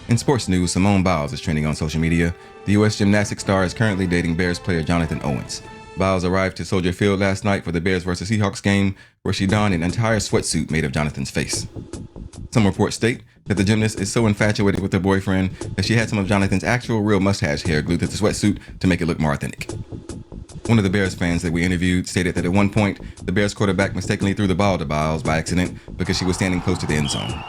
In sports news, Simone Biles is trending on social media. The U.S. gymnastics star is currently dating Bears player Jonathan Owens. Biles arrived to Soldier Field last night for the Bears vs. Seahawks game, where she donned an entire sweatsuit made of Jonathan's face. Some reports state that the gymnast is so infatuated with her boyfriend that she had some of Jonathan's actual real mustache hair glued to the sweatsuit to make it look more authentic. One of the Bears fans that we interviewed stated that at one point, the Bears quarterback mistakenly threw the ball to Biles by accident because she was standing close to the end zone.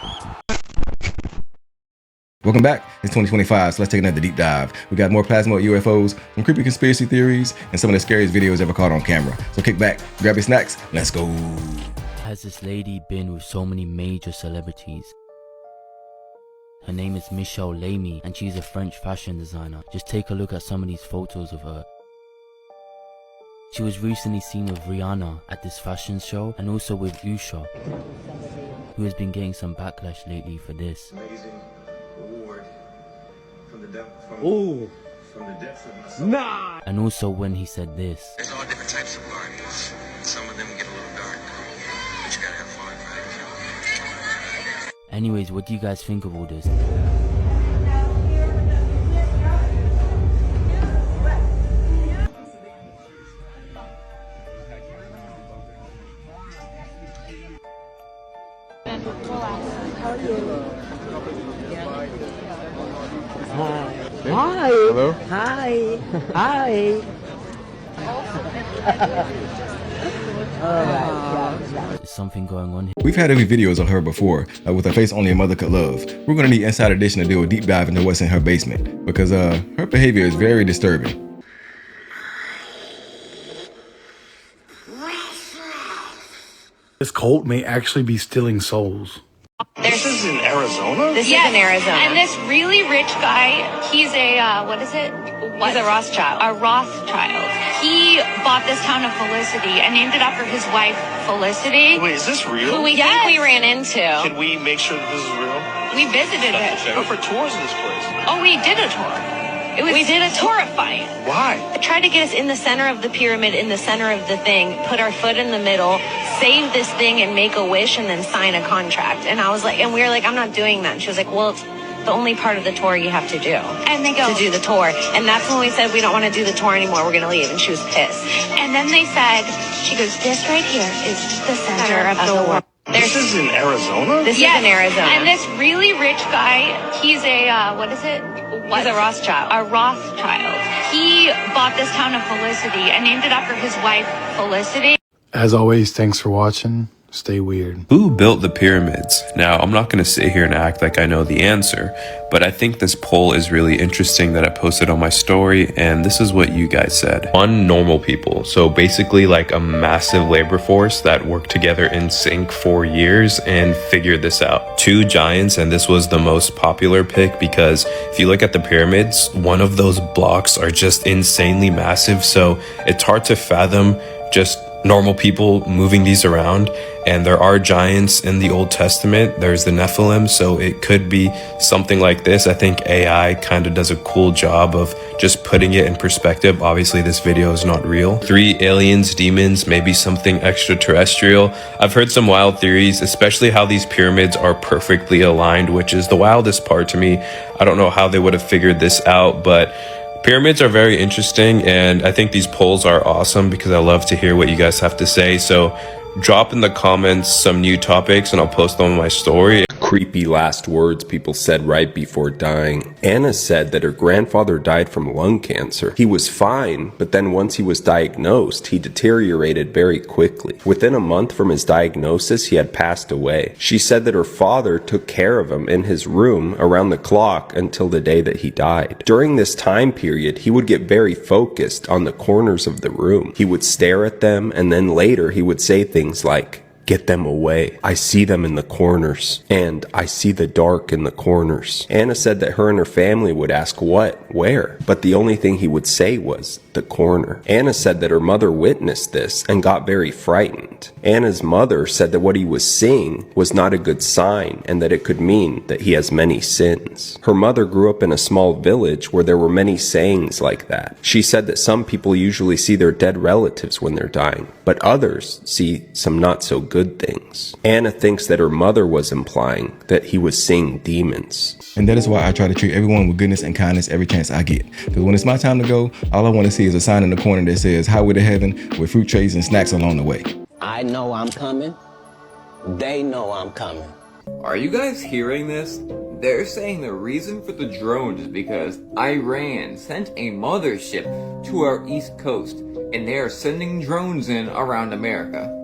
Welcome back. It's 2025, so let's take another deep dive. We got more plasma UFOs, some creepy conspiracy theories, and some of the scariest videos ever caught on camera. So kick back, grab your snacks, let's go. Has this lady been with so many major celebrities? Her name is Michelle Lamy, and she's a French fashion designer. Just take a look at some of these photos of her. She was recently seen with Rihanna at this fashion show, and also with Usha, who has been getting some backlash lately for this. Amazing award from the depths of my soul. Nah! And also when he said this. There's all different types of parties. Some of them get a little dark, but you gotta have fun, right? Anyways, what do you guys think of all this? Hi. Hello? Hi. Hi. Oh my God. Is something going on here? We've had every videos of her before, with a face only a mother could love. We're gonna need Inside Edition to do a deep dive into what's in her basement, because her behavior is very disturbing. This cult may actually be stealing souls. This is in Arizona? This is in Arizona. And this really rich guy, he's a, what is it? He's a Rothschild. A Rothschild. He bought this town of Felicity and named it after his wife, Felicity, Wait, is this real? who we think we ran into. Can we make sure that this is real? We visited it. Go for tours of this place. Oh, we did a tour. We did a horrifying. Why? Tried to get us in the center of the pyramid, in the center of the thing, put our foot in the middle, save this thing and make a wish and then sign a contract. And I was like, and we were like, I'm not doing that. And she was like, well, it's the only part of the tour you have to do. And they go to do the tour. And that's when we said, we don't want to do the tour anymore. We're going to leave. And she was pissed. And then they said, she goes, this right here is the center of the world. This is in Arizona? This is in Arizona. And this really rich guy, he's a, what is it? He's a Rothschild. A Rothschild. He bought this town of Felicity and named it after his wife, Felicity. As always, thanks for watching. Stay weird. Who built the pyramids? Now, I'm not going to sit here and act like I know the answer, but I think this poll is really interesting that I posted on my story, and this is what you guys said. 1, normal people. So basically like a massive labor force that worked together in sync for years and figured this out. 2, giants, and this was the most popular pick because if you look at the pyramids, one of those blocks are just insanely massive, so it's hard to fathom just normal people moving these around. And there are giants in the Old Testament. There's the Nephilim, so it could be something like this. I think AI kind of does a cool job of just putting it in perspective. Obviously, this video is not real. 3, aliens, demons, maybe something extraterrestrial. I've heard some wild theories, especially how these pyramids are perfectly aligned, which is the wildest part to me. I don't know how they would have figured this out, but pyramids are very interesting, and I think these polls are awesome because I love to hear what you guys have to say. So drop in the comments some new topics and I'll post them on my story. Creepy last words people said right before dying. Anna said that her grandfather died from lung cancer. He was fine, but then once he was diagnosed, he deteriorated very quickly. Within a month from his diagnosis, he had passed away. She said that her father took care of him in his room around the clock until the day that he died. During this time period, he would get very focused on the corners of the room. He would stare at them, and then later he would say things like, "Get them away. I see them in the corners. And I see the dark in the corners." Anna said that her and her family would ask what, where, but the only thing he would say was the corner. Anna said that her mother witnessed this and got very frightened. Anna's mother said that what he was seeing was not a good sign and that it could mean that he has many sins. Her mother grew up in a small village where there were many sayings like that. She said that some people usually see their dead relatives when they're dying, but others see some not so good good things. Anna thinks that her mother was implying that he was seeing demons. And that is why I try to treat everyone with goodness and kindness every chance I get. Because when it's my time to go, all I want to see is a sign in the corner that says highway to heaven with fruit trays and snacks along the way. I know I'm coming. They know I'm coming. Are you guys hearing this? They're saying the reason for the drones is because Iran sent a mothership to our east coast, and they are sending drones in around America.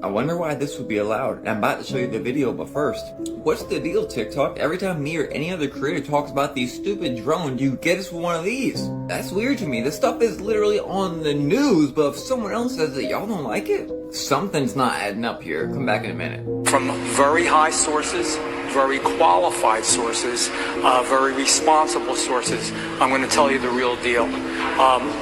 I wonder why this would be allowed. I'm about to show you the video, but first, what's the deal, TikTok? Every time me or any other creator talks about these stupid drones, you get us one of these. That's weird to me. This stuff is literally on the news, but if someone else says that y'all don't like it, something's not adding up here. Come back in a minute. From very high sources, very qualified sources, very responsible sources, I'm going to tell you the real deal.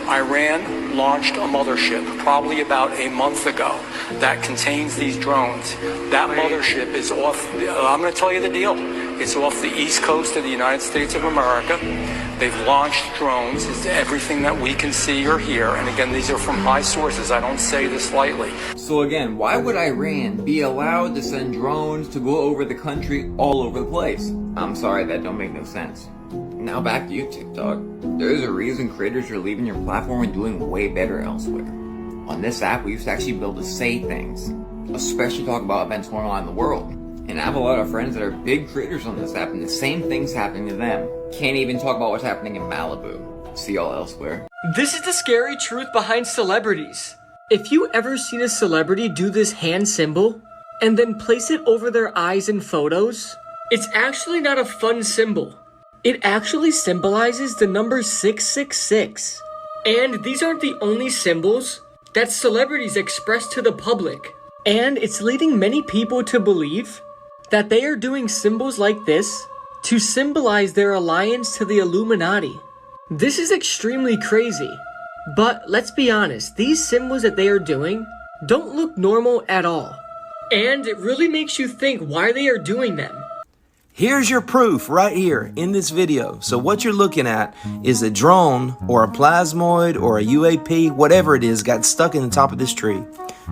Iran launched a mothership probably about a month ago that contains these drones. That mothership is off, I'm going to tell you the deal. It's off the east coast of the United States of America. They've launched drones. It's everything that we can see or hear. And again, these are from high sources. I don't say this lightly. So again, why would Iran be allowed to send drones to go over the country all over the place? I'm sorry, that don't make no sense. Now back to you, TikTok. There's a reason creators are leaving your platform and doing way better elsewhere. On this app, we used to actually be able to say things, especially talk about events going on in the world. And I have a lot of friends that are big creators on this app, and the same thing's happening to them. Can't even talk about what's happening in Malibu. See y'all elsewhere. This is the scary truth behind celebrities. If you ever seen a celebrity do this hand symbol and then place it over their eyes in photos, it's actually not a fun symbol. It actually symbolizes the number 666. And these aren't the only symbols that celebrities express to the public. And it's leading many people to believe that they are doing symbols like this to symbolize their alliance to the Illuminati. This is extremely crazy. But let's be honest, these symbols that they are doing don't look normal at all. And it really makes you think why they are doing them. Here's your proof right here in this video. So what you're looking at is a drone or a plasmoid or a UAP, whatever it is, got stuck in the top of this tree.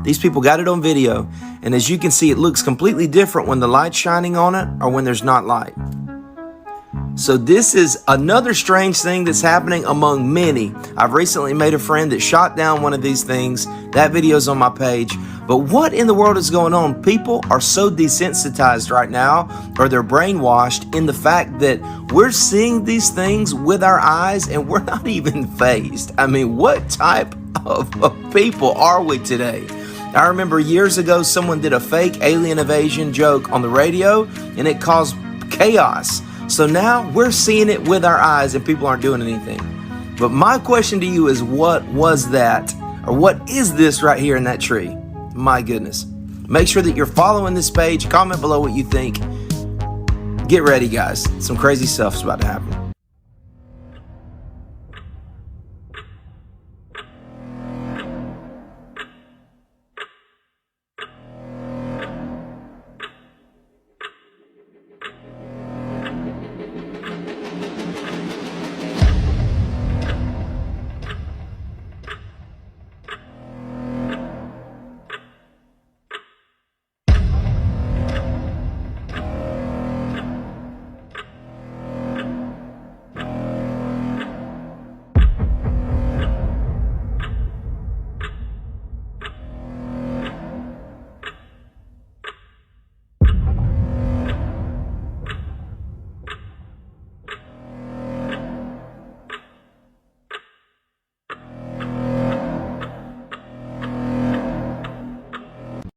These people got it on video, and as you can see, it looks completely different when the light's shining on it or when there's not light. So this is another strange thing that's happening among many. I've recently made a friend that shot down one of these things. That video's on my page. But what in the world is going on? People are so desensitized right now, or they're brainwashed in the fact that we're seeing these things with our eyes and we're not even fazed. I mean, what type of people are we today? I remember years ago someone did a fake alien invasion joke on the radio and it caused chaos. So now we're seeing it with our eyes and people aren't doing anything. But my question to you is, what was that? Or what is this right here in that tree? My goodness. Make sure that you're following this page. Comment below what you think. Get ready, guys. Some crazy stuff's about to happen.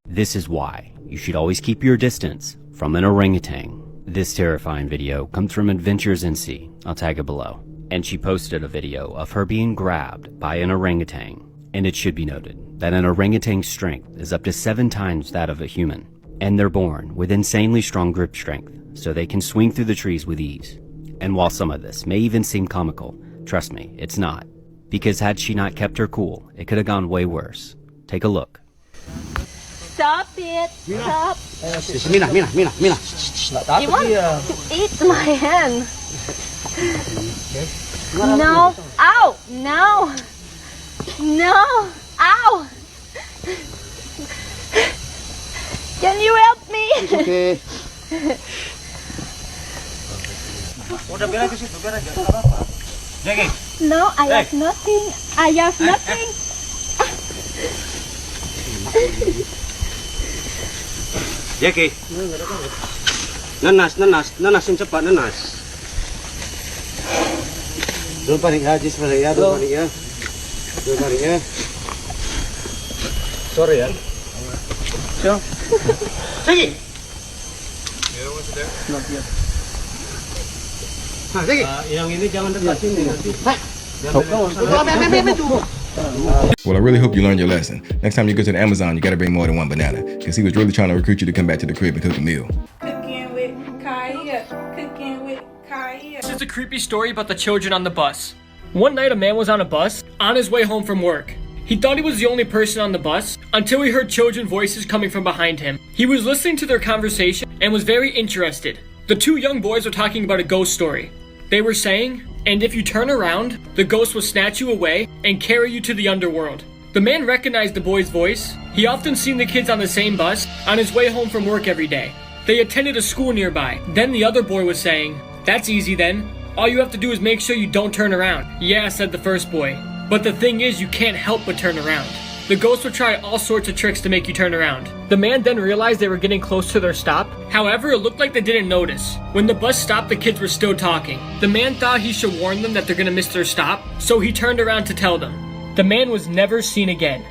This is why you should always keep your distance from an orangutan. This terrifying video comes from Adventures NC. I'll tag it below. And she posted a video of her being grabbed by an orangutan. And it should be noted that an orangutan's strength is up to 7 times that of a human. And they're born with insanely strong grip strength, so they can swing through the trees with ease. And while some of this may even seem comical, trust me, it's not. Because had she not kept her cool, it could have gone way worse. Take a look. Stop it! Stop! Mina. You want to eat my hand? No! Ow! No! No! Ow! Can you help me? It's okay. No, I have nothing. I have nothing. Jackie. Nanas yang cepat nanas. Don't panic ya, just panic ya, don't panic ya. Don't panic ya. Sorry ya. Sure. Jackie. Not here. Yang ini jangan dekat sini nanti. Well, I really hope you learned your lesson. Next time you go to the Amazon, you gotta bring more than one banana, because he was really trying to recruit you to come back to the crib and cook a meal. Cooking with Kaya. Cooking with Kaya. This is a creepy story about the children on the bus. One night a man was on a bus on his way home from work. He thought he was the only person on the bus until he heard children voices coming from behind him. He was listening to their conversation and was very interested. The two young boys were talking about a ghost story. They were saying, and if you turn around, the ghost will snatch you away and carry you to the underworld. The man recognized the boy's voice. He often seen the kids on the same bus on his way home from work every day. They attended a school nearby. Then the other boy was saying, "That's easy then. All you have to do is make sure you don't turn around." "Yeah," said the first boy. "But the thing is, you can't help but turn around. The ghost will try all sorts of tricks to make you turn around." The man then realized they were getting close to their stop. However, it looked like they didn't notice. When the bus stopped, the kids were still talking. The man thought he should warn them that they're gonna miss their stop, so he turned around to tell them. The man was never seen again.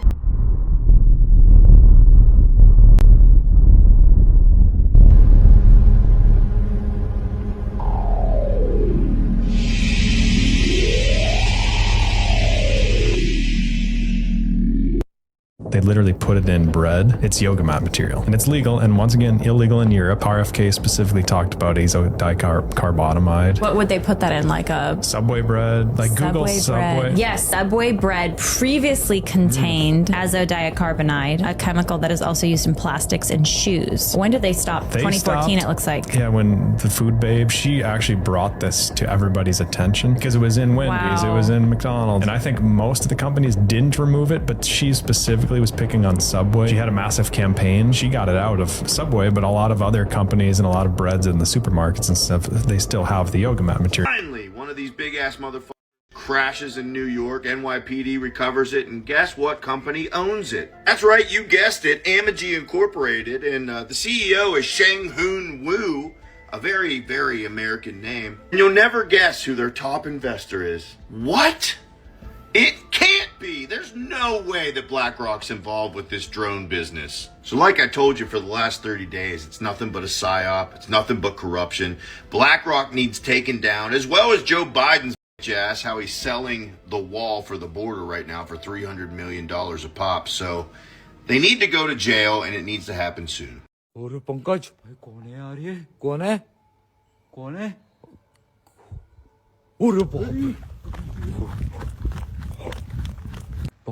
They literally put it in bread. It's yoga mat material. And it's legal, and once again, illegal in Europe. RFK specifically talked about azodicarbotamide. What would they put that in, like a... Subway bread, like Google Subway. Bread. Yes, Subway bread previously contained azodiacarbonide, a chemical that is also used in plastics and shoes. When did they stop? 2014, it looks like. Yeah, when the food babe, she actually brought this to everybody's attention because it was in Wendy's, it was in McDonald's. And I think most of the companies didn't remove it, but she specifically was picking on Subway. She had a massive campaign. She got it out of Subway, but a lot of other companies and a lot of breads in the supermarkets and stuff, they still have the yoga mat material. Finally, one of these big ass motherfuckers crashes in New York. NYPD recovers it, and guess what company owns it? That's right, you guessed it, Amagi Incorporated, and the CEO is Sheng Hoon Woo, a very, very American name. And you'll never guess who their top investor is. What? It can't be. There's no way that BlackRock's involved with this drone business. So like I told you for the last 30 days, it's nothing but a psyop. It's nothing but corruption. BlackRock needs taken down, as well as Joe Biden's ass, how he's selling the wall for the border right now for $300 million a pop. So they need to go to jail, and it needs to happen soon.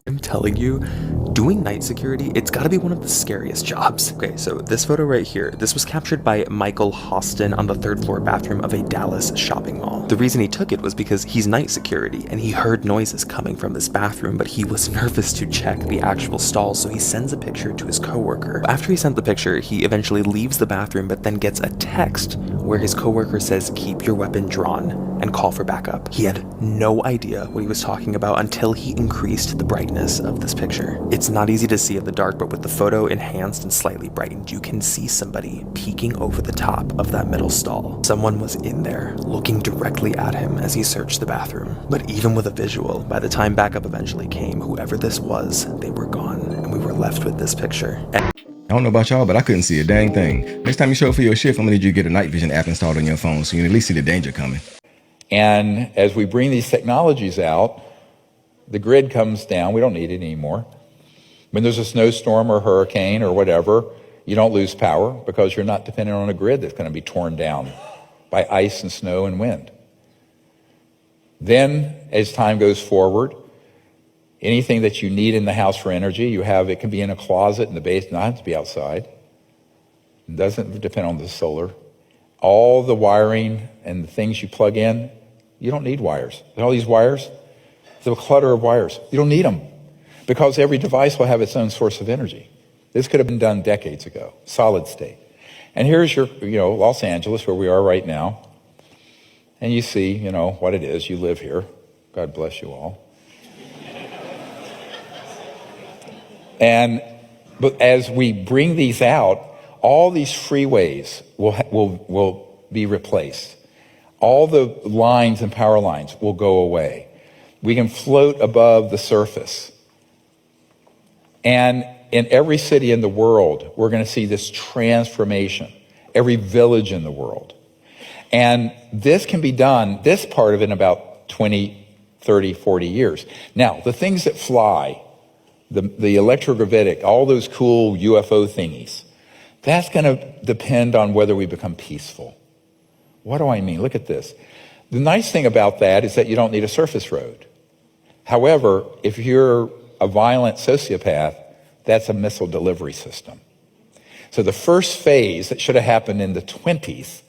I'm telling you, doing night security, it's gotta be one of the scariest jobs. Okay, so this photo right here, this was captured by Michael Hostin on the 3rd floor bathroom of a Dallas shopping mall. The reason he took it was because he's night security and he heard noises coming from this bathroom, but he was nervous to check the actual stall, so he sends a picture to his coworker. After he sent the picture, he eventually leaves the bathroom, but then gets a text where his coworker says, "Keep your weapon drawn and call for backup." He had no idea what he was talking about until he increased the brightness of this picture. It's not easy to see in the dark, but with the photo enhanced and slightly brightened, you can see somebody peeking over the top of that middle stall. Someone was in there, looking directly at him as he searched the bathroom. But even with a visual, by the time backup eventually came, whoever this was, they were gone, and we were left with this picture. I don't know about y'all, but I couldn't see a dang thing. Next time you show up for your shift, I'm gonna need you to get a night vision app installed on your phone so you can at least see the danger coming. And as we bring these technologies out, the grid comes down. We don't need it anymore. When there's a snowstorm or hurricane or whatever, you don't lose power because you're not dependent on a grid that's going to be torn down by ice and snow and wind. Then, as time goes forward, anything that you need in the house for energy, you have, it can be in a closet in the basement, not have to be outside. It doesn't depend on the solar. All the wiring and the things you plug in, you don't need wires. And all these wires, the clutter of wires, you don't need them because every device will have its own source of energy. This could have been done decades ago, solid state. And here's your, Los Angeles, where we are right now. And you see, what it is. You live here. God bless you all. But as we bring these out, all these freeways will be replaced. All the lines and power lines will go away. We can float above the surface. And in every city in the world, we're going to see this transformation. Every village in the world. And this can be done, this part of it, in about 20, 30, 40 years. Now, the things that fly, the electrogravitic, all those cool UFO thingies, that's going to depend on whether we become peaceful. What do I mean? Look at this. The nice thing about that is that you don't need a surface road. However, if you're a violent sociopath, that's a missile delivery system. So the first phase that should have happened in the 20s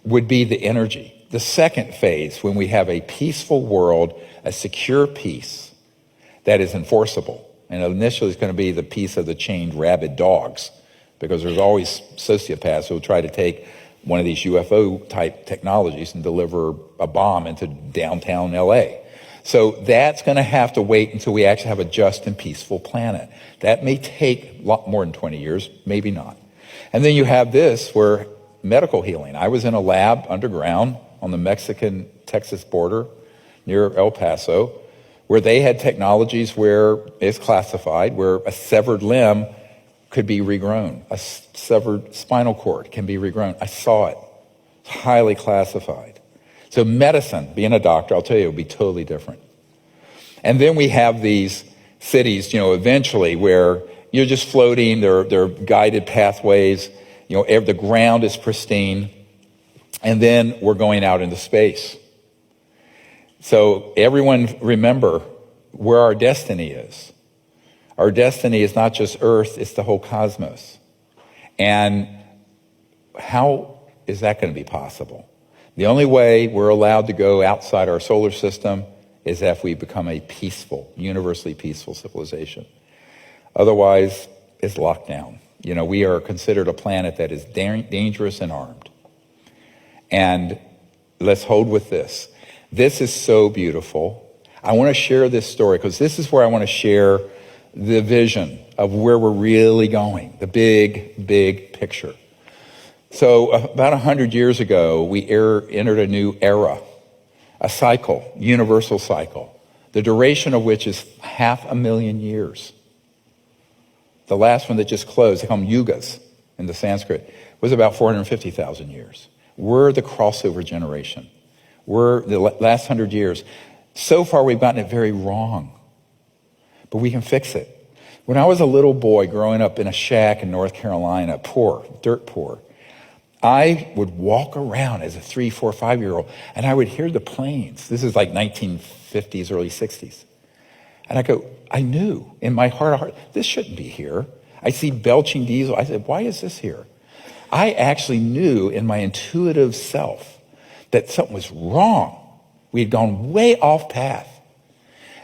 would be the energy. The second phase, when we have a peaceful world, a secure peace that is enforceable. And initially it's going to be the peace of the chained rabid dogs, because there's always sociopaths who will try to take one of these UFO type technologies and deliver a bomb into downtown LA. So that's going to have to wait until we actually have a just and peaceful planet. That may take a lot more than 20 years, maybe not. And then you have this where medical healing. I was in a lab underground on the Mexican-Texas border near El Paso, where they had technologies where it's classified, where a severed limb could be regrown. A severed spinal cord can be regrown. I saw it. It's highly classified. So medicine, being a doctor, I'll tell you, it would be totally different. And then we have these cities, eventually where you're just floating, there are guided pathways, the ground is pristine, and then we're going out into space. So everyone remember where our destiny is. Our destiny is not just Earth, it's the whole cosmos. And how is that going to be possible? The only way we're allowed to go outside our solar system is if we become a peaceful, universally peaceful civilization. Otherwise, it's locked down. We are considered a planet that is dangerous and armed. And let's hold with this. This is so beautiful. I want to share this story because this is where I want to share the vision of where we're really going, the big, big picture. So about 100 years ago, we entered a new era, a cycle, universal cycle, the duration of which is 500,000 years. The last one that just closed, they call them yugas in the Sanskrit, was about 450,000 years. We're the crossover generation. We're the last 100 years. So far, we've gotten it very wrong, but we can fix it. When I was a little boy growing up in a shack in North Carolina, poor, dirt poor, I would walk around as a 3, 4, 5-year-old, and I would hear the planes. This is like 1950s, early 60s. And I knew in my heart of heart, this shouldn't be here. I see belching diesel. I said, why is this here? I actually knew in my intuitive self that something was wrong. We had gone way off path.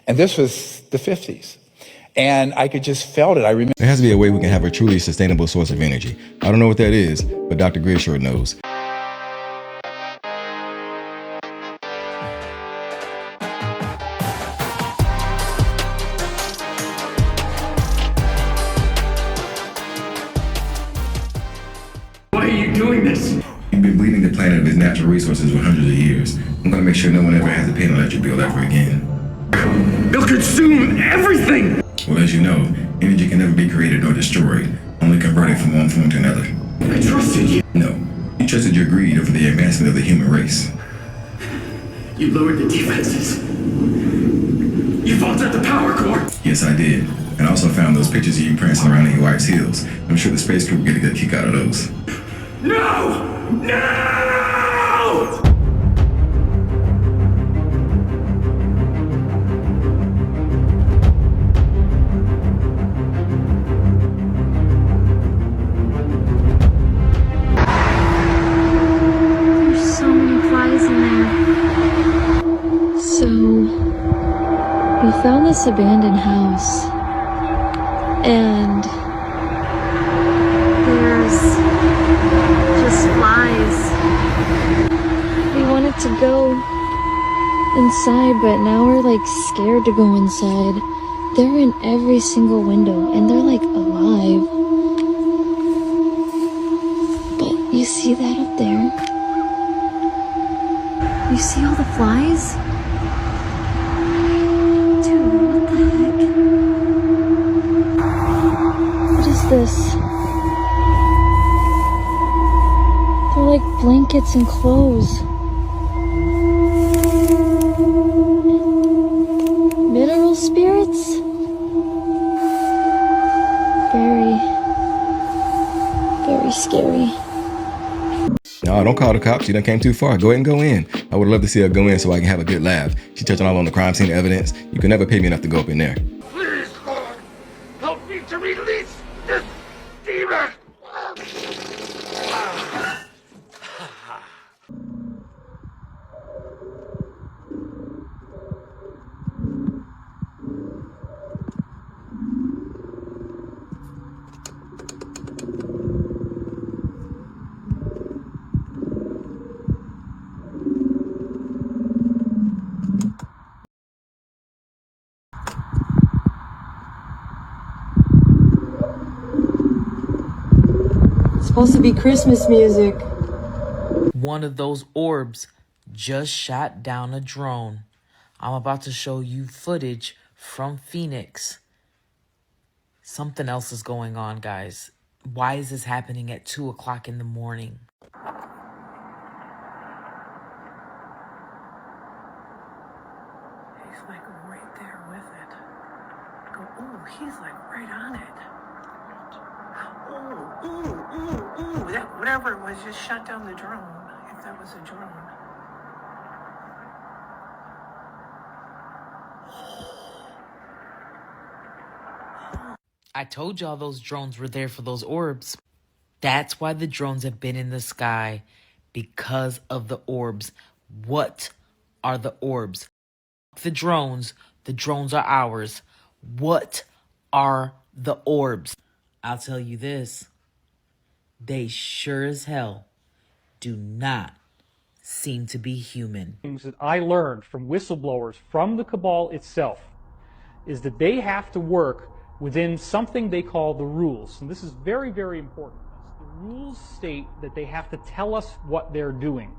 And this was the 50s. And I could just felt it. I remember. There has to be a way we can have a truly sustainable source of energy. I don't know what that is, but Dr. Greer sure knows. Why are you doing this? We've been bleeding the planet of its natural resources for hundreds of years. I'm going to make sure no one ever has to pay an electric bill ever again. They'll consume everything! Well, as you know, energy can never be created or destroyed, only converted from one form to another. I trusted you. No, you trusted your greed over the advancement of the human race. You lowered the defenses. You altered the power core. Yes, I did. And I also found those pictures of you prancing around in your wife's heels. I'm sure the space crew will get a good kick out of those. No! No! There's so many flies in there. So, we found this abandoned house. And inside, but now we're like scared to go inside. They're in every single window and they're like alive. But you see that up there? You see all the flies? Dude, what the heck? What is this? They're like blankets and clothes. Mineral spirits? Very scary. No, don't call the cops. You done came too far. Go ahead and go in. I would love to see her go in so I can have a good laugh. She touching all on the crime scene evidence. You can never pay me enough to go up in there. Please, Lord, help me to release this demon! Supposed to be Christmas music. One of those orbs just shot down a drone. I'm about to show you footage from Phoenix. Something else is going on, guys. Why is this happening at 2 o'clock in the morning? He's like right there with it. Oh, he's like right on it. Ooh. That whatever it was just shut down the drone. If that was a drone. I told y'all those drones were there for those orbs. That's why the drones have been in the sky, because of the orbs. What are the orbs? The drones are ours. What are the orbs? I'll tell you this. They sure as hell do not seem to be human. Things that I learned from whistleblowers from the cabal itself is that they have to work within something they call the rules. And this is very, very important. The rules state that they have to tell us what they're doing.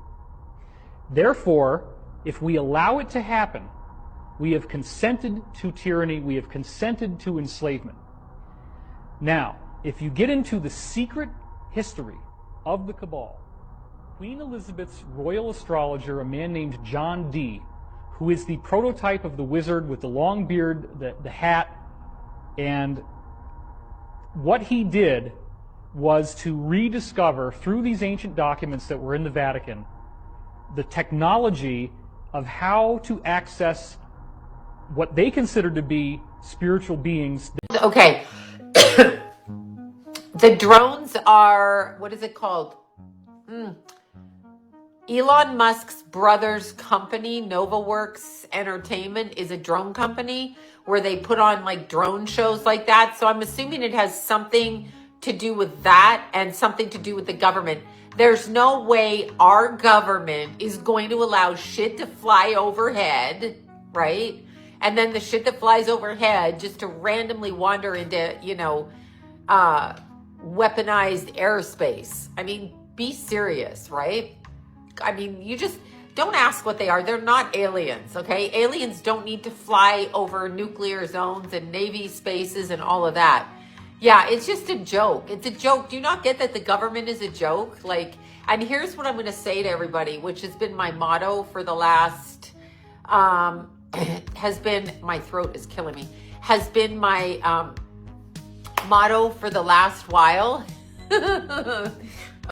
Therefore, if we allow it to happen, we have consented to tyranny, we have consented to enslavement. Now, if you get into the secret history of the cabal, Queen Elizabeth's royal astrologer, a man named John Dee, who is the prototype of the wizard with the long beard, the hat, and what he did was to rediscover, through these ancient documents that were in the Vatican, the technology of how to access what they consider to be spiritual beings. Okay. The drones are, what is it called? Elon Musk's brother's company, NovaWorks Entertainment, is a drone company where they put on like drone shows like that. So I'm assuming it has something to do with that and something to do with the government. There's no way our government is going to allow shit to fly overhead, right? And then the shit that flies overhead just to randomly wander into, weaponized airspace. I mean, be serious, right? I mean, you just don't ask what they are. They're not aliens, okay? Aliens don't need to fly over nuclear zones and Navy spaces and all of that. Yeah, it's just a joke. It's a joke. Do you not get that the government is a joke? And here's what I'm going to say to everybody, which has been my motto for the last, my throat is killing me, has been my motto for the last while. I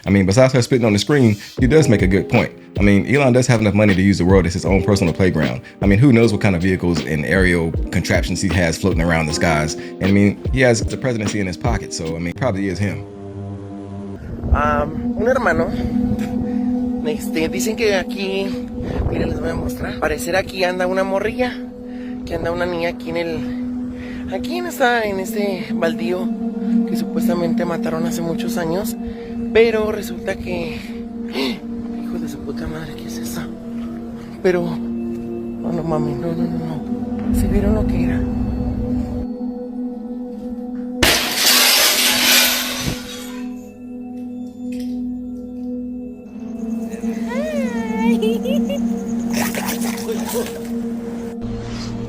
mean, besides her spitting on the screen, he does make a good point. I mean, Elon does have enough money to use the world as his own personal playground. I mean, who knows what kind of vehicles and aerial contraptions he has floating around the skies. And I mean, he has the presidency in his pocket, so I mean, probably is him. Un hermano, dicen que aquí, miren, les voy a mostrar. Parecer aquí anda una morrilla, que anda una niña aquí en este baldío que supuestamente mataron hace muchos años, pero resulta que, hijo de su puta madre, ¿qué es eso? Pero Oh, no, mami, no, no, no, no. ¿Se vieron lo que era?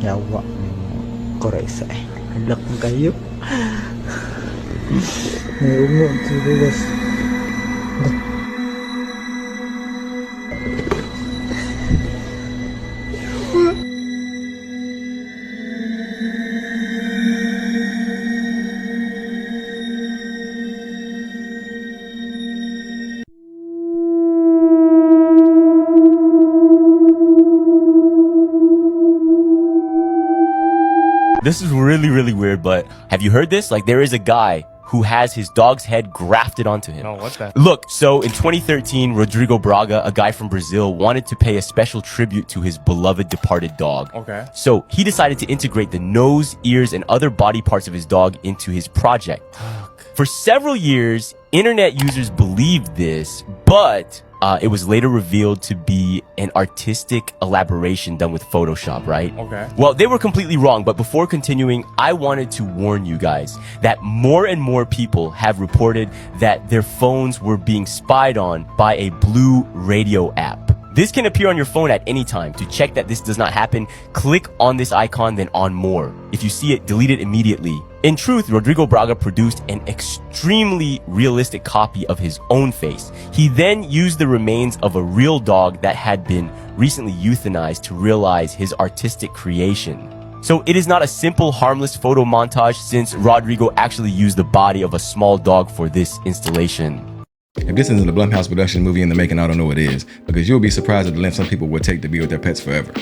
Yawa koresa anak kayo ngomong terus. This is really weird, but have you heard this? Like, there is a guy who has his dog's head grafted onto him. No, what's that? Look, so in 2013, Rodrigo Braga, a guy from Brazil, wanted to pay a special tribute to his beloved departed dog. Okay. So he decided to integrate the nose, ears, and other body parts of his dog into his project. For several years, internet users believed this, but it was later revealed to be an artistic elaboration done with Photoshop, right? Okay. Well, they were completely wrong, but before continuing, I wanted to warn you guys that more and more people have reported that their phones were being spied on by a blue radio app. This can appear on your phone at any time. To check that this does not happen, click on this icon, then on more. If you see it, delete it immediately. In truth, Rodrigo Braga produced an extremely realistic copy of his own face. He then used the remains of a real dog that had been recently euthanized to realize his artistic creation. So it is not a simple, harmless photo montage, since Rodrigo actually used the body of a small dog for this installation. If this isn't a Blumhouse production movie in the making, I don't know what is, because you'll be surprised at the length some people would take to be with their pets forever.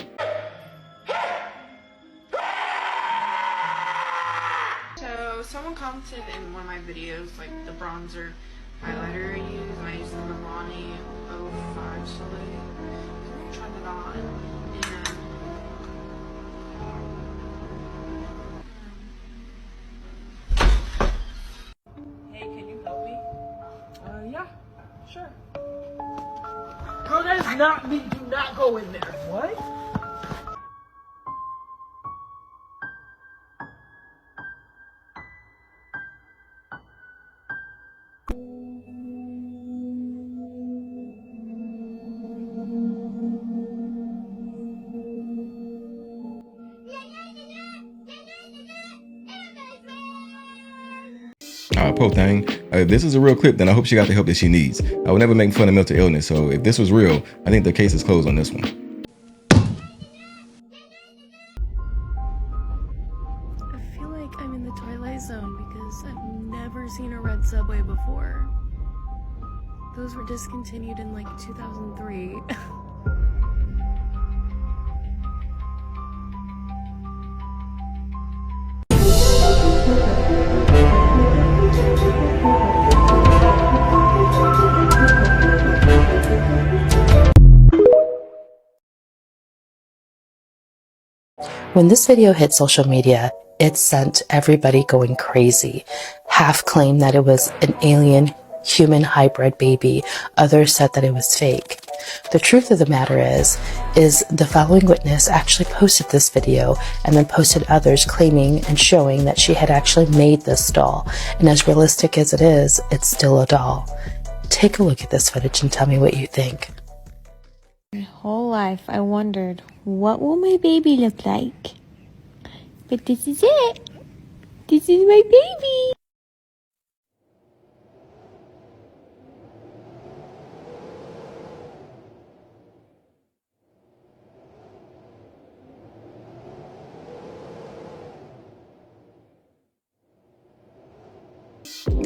So someone commented in one of my videos, like the bronzer highlighter I use, and I use the Milani 05 Soleil. I tried it on, and hey, can you help me? Yeah, sure. Bro, that is not me. Do not go in there. What? Poor thing. If this is a real clip, then I hope she got the help that she needs. I would never make fun of mental illness, so if this was real, I think the case is closed on this one. I feel like I'm in the Twilight Zone because I've never seen a red subway before. Those were discontinued in like 2003. When this video hit social media, it sent everybody going crazy. Half claimed that it was an alien human hybrid baby. Others said that it was fake. The truth of the matter is the following witness actually posted this video and then posted others claiming and showing that she had actually made this doll. And as realistic as it is, it's still a doll. Take a look at this footage and tell me what you think. My whole life I wondered, what will my baby look like? But this is it. This is my baby.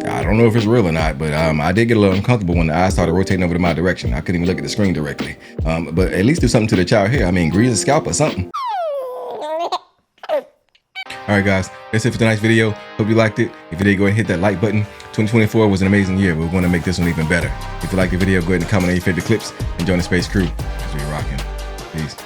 I don't know if it's real or not, but I did get a little uncomfortable when the eyes started rotating over to my direction. I couldn't even look at the screen directly. But at least do something to the child here. I mean, grease a scalp or something. Alright guys, that's it for tonight's video. Hope you liked it. If you did, go ahead and hit that like button. 2024 was an amazing year, but we're going to make this one even better. If you like the video, go ahead and comment on your favorite clips and join the Space Crew as we're rocking. Peace.